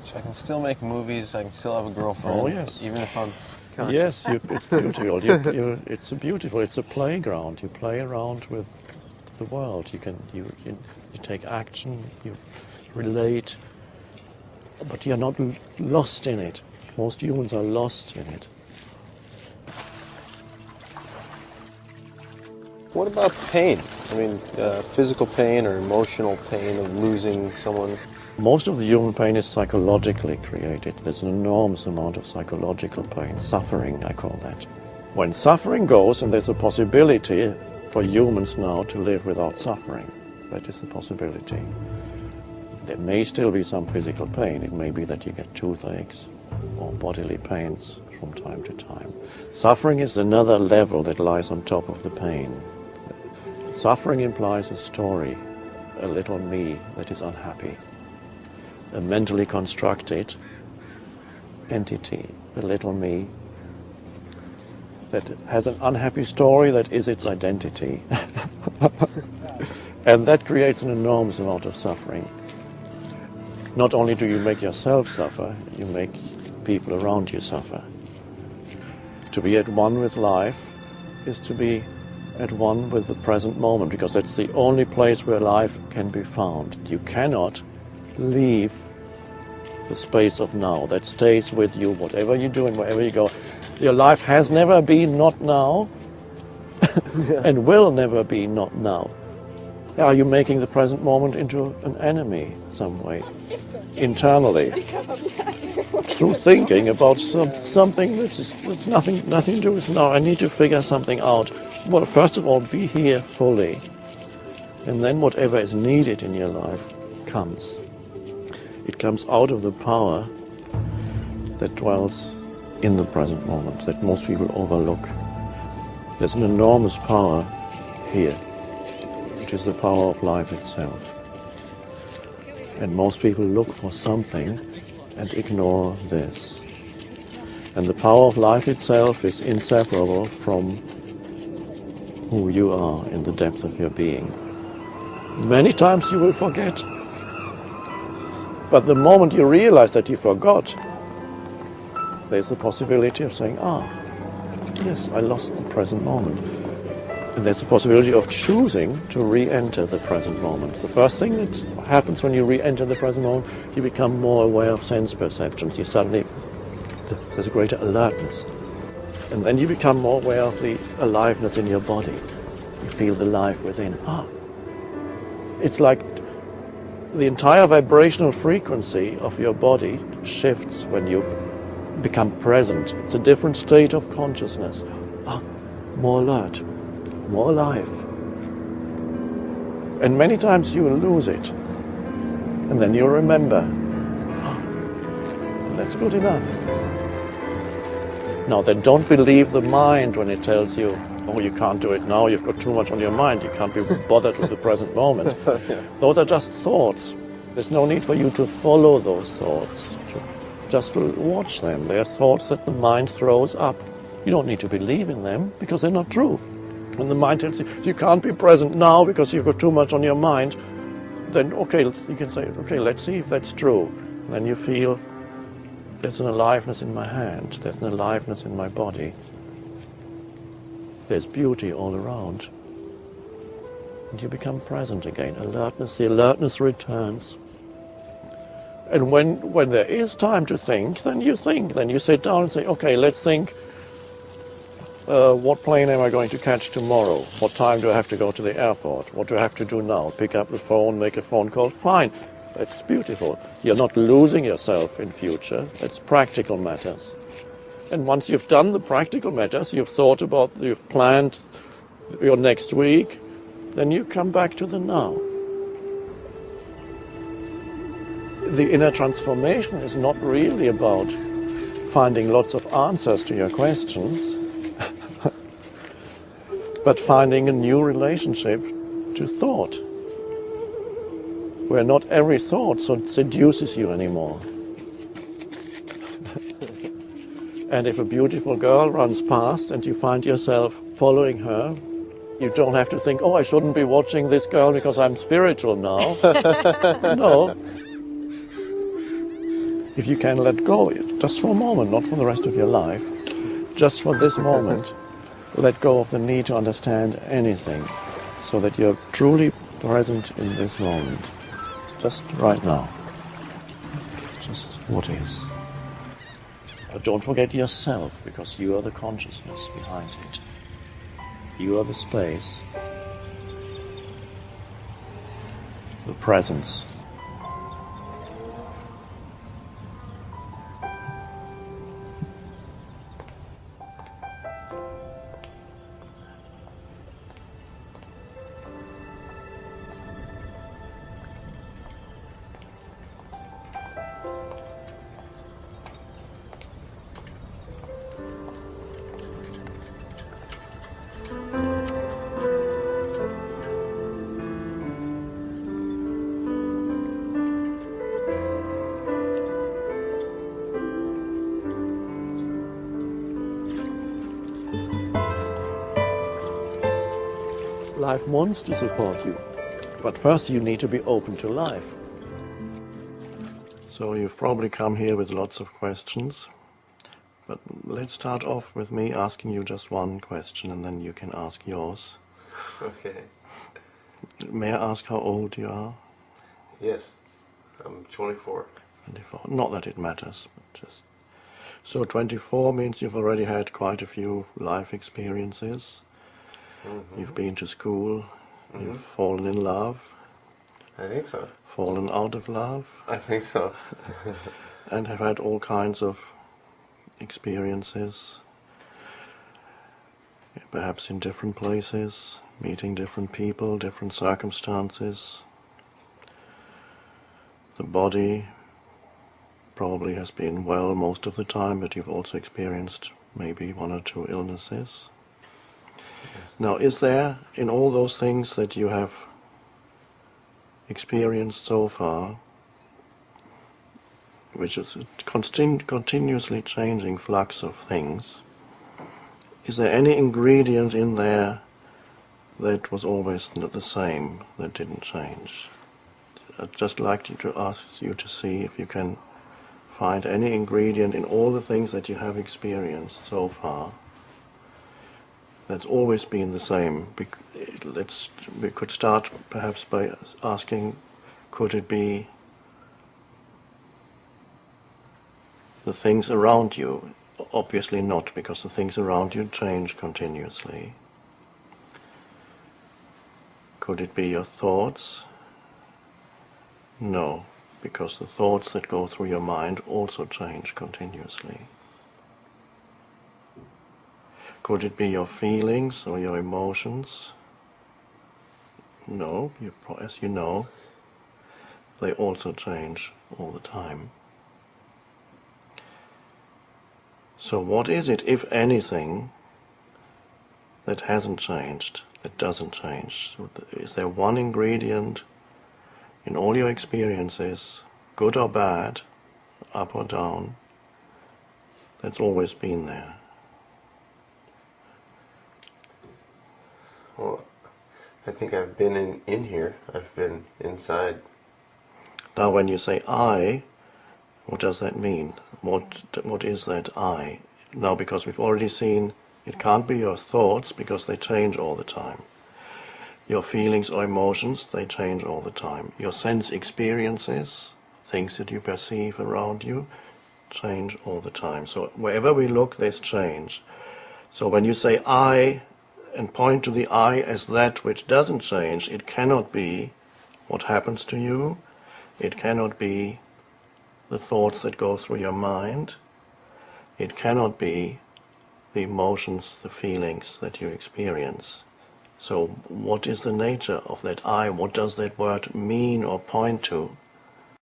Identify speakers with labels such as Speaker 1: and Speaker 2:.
Speaker 1: So I can still make movies, I can still have a girlfriend.
Speaker 2: Oh, yes.
Speaker 1: Even if I'm conscious.
Speaker 2: Yes, it's beautiful. It's a playground. You play around with the world. You take action. You relate, but you're not lost in it. Most humans are lost in it.
Speaker 1: What about pain? I mean, physical pain or emotional pain of losing someone?
Speaker 2: Most of the human pain is psychologically created. There's an enormous amount of psychological pain, suffering, I call that. When suffering goes, and there's a possibility for humans now to live without suffering, that is a possibility. There may still be some physical pain. It may be that you get toothaches or bodily pains from time to time. Suffering is another level that lies on top of the pain. Suffering implies a story, a little me that is unhappy, a mentally constructed entity, a little me that has an unhappy story that is its identity. And that creates an enormous amount of suffering. Not only do you make yourself suffer, you make people around you suffer. To be at one with life is to be at one with the present moment, because that's the only place where life can be found. You cannot leave the space of now. That stays with you, whatever you do and wherever you go. Your life has never been not now and will never be not now. Are you making the present moment into an enemy some way, internally, through thinking about something that's nothing to do with now? I need to figure something out. Well, first of all, be here fully, and then whatever is needed in your life comes. It comes out of the power that dwells in the present moment, that most people overlook. There's an enormous power here, which is the power of life itself. And most people look for something and ignore this. And the power of life itself is inseparable from who you are in the depth of your being. Many times you will forget. But the moment you realize that you forgot, there's the possibility of saying, yes, I lost the present moment. And there's the possibility of choosing to re-enter the present moment. The first thing that happens when you re-enter the present moment, you become more aware of sense perceptions. You suddenly, there's a greater alertness. And then you become more aware of the aliveness in your body. You feel the life within. It's like the entire vibrational frequency of your body shifts when you become present. It's a different state of consciousness. More alert, more alive. And many times you will lose it. And then you'll remember. That's good enough. Now then, don't believe the mind when it tells you, you can't do it now, you've got too much on your mind, you can't be bothered with the present moment. Yeah. Those are just thoughts. There's no need for you to follow those thoughts. Just watch them. They are thoughts that the mind throws up. You don't need to believe in them, because they're not true. When the mind tells you, you can't be present now because you've got too much on your mind, then okay, you can say, okay, let's see if that's true. And then you feel, there's an aliveness in my hand, there's an aliveness in my body. There's beauty all around. And you become present again. Alertness, the alertness returns. And when there is time to think. Then you sit down and say, okay, let's think, what plane am I going to catch tomorrow? What time do I have to go to the airport? What do I have to do now? Pick up the phone, make a phone call? Fine. That's beautiful. You're not losing yourself in future. That's practical matters. And once you've done the practical matters, you've planned your next week, then you come back to the now. The inner transformation is not really about finding lots of answers to your questions, but finding a new relationship to thought, where not every thought seduces you anymore. And if a beautiful girl runs past and you find yourself following her, you don't have to think, I shouldn't be watching this girl because I'm spiritual now. No. If you can let go, just for a moment, not for the rest of your life, just for this moment, let go of the need to understand anything, so that you're truly present in this moment, just right now, just what is. But don't forget yourself, because you are the consciousness behind it. You are the space, the presence. Life wants to support you, but first you need to be open to life. So you've probably come here with lots of questions, but let's start off with me asking you just one question, and then you can ask yours.
Speaker 1: Okay.
Speaker 2: May I ask how old you are?
Speaker 1: Yes, I'm 24.
Speaker 2: 24. Not that it matters, but just... So 24 means you've already had quite a few life experiences.
Speaker 1: Mm-hmm.
Speaker 2: You've been to school, you've fallen in love,
Speaker 1: I think so.
Speaker 2: fallen out of love,
Speaker 1: I think so.
Speaker 2: and have had all kinds of experiences, perhaps in different places, meeting different people, different circumstances. The body probably has been well most of the time, but you've also experienced maybe one or two illnesses.
Speaker 1: Yes.
Speaker 2: Now, is there, in all those things that you have experienced so far, which is a continuously changing flux of things, is there any ingredient in there that was always the same, that didn't change? I'd just like to ask you to see if you can find any ingredient in all the things that you have experienced so far that's always been the same. We could start perhaps by asking, could it be the things around you? Obviously not, because the things around you change continuously. Could it be your thoughts? No, because the thoughts that go through your mind also change continuously. Could it be your feelings or your emotions? No, as you know, they also change all the time. So what is it, if anything, that hasn't changed, that doesn't change? Is there one ingredient in all your experiences, good or bad, up or down, that's always been there?
Speaker 1: Well, I think I've been in here. I've been inside.
Speaker 2: Now when you say I, what does that mean? What is that I? Now, because we've already seen it can't be your thoughts, because they change all the time. Your feelings or emotions, they change all the time. Your sense experiences, things that you perceive around you, change all the time. So wherever we look, there's change. So when you say I, and point to the I as that which doesn't change, it cannot be what happens to you, it cannot be the thoughts that go through your mind, it cannot be the emotions, the feelings that you experience. So what is the nature of that I? What does that word mean or point to?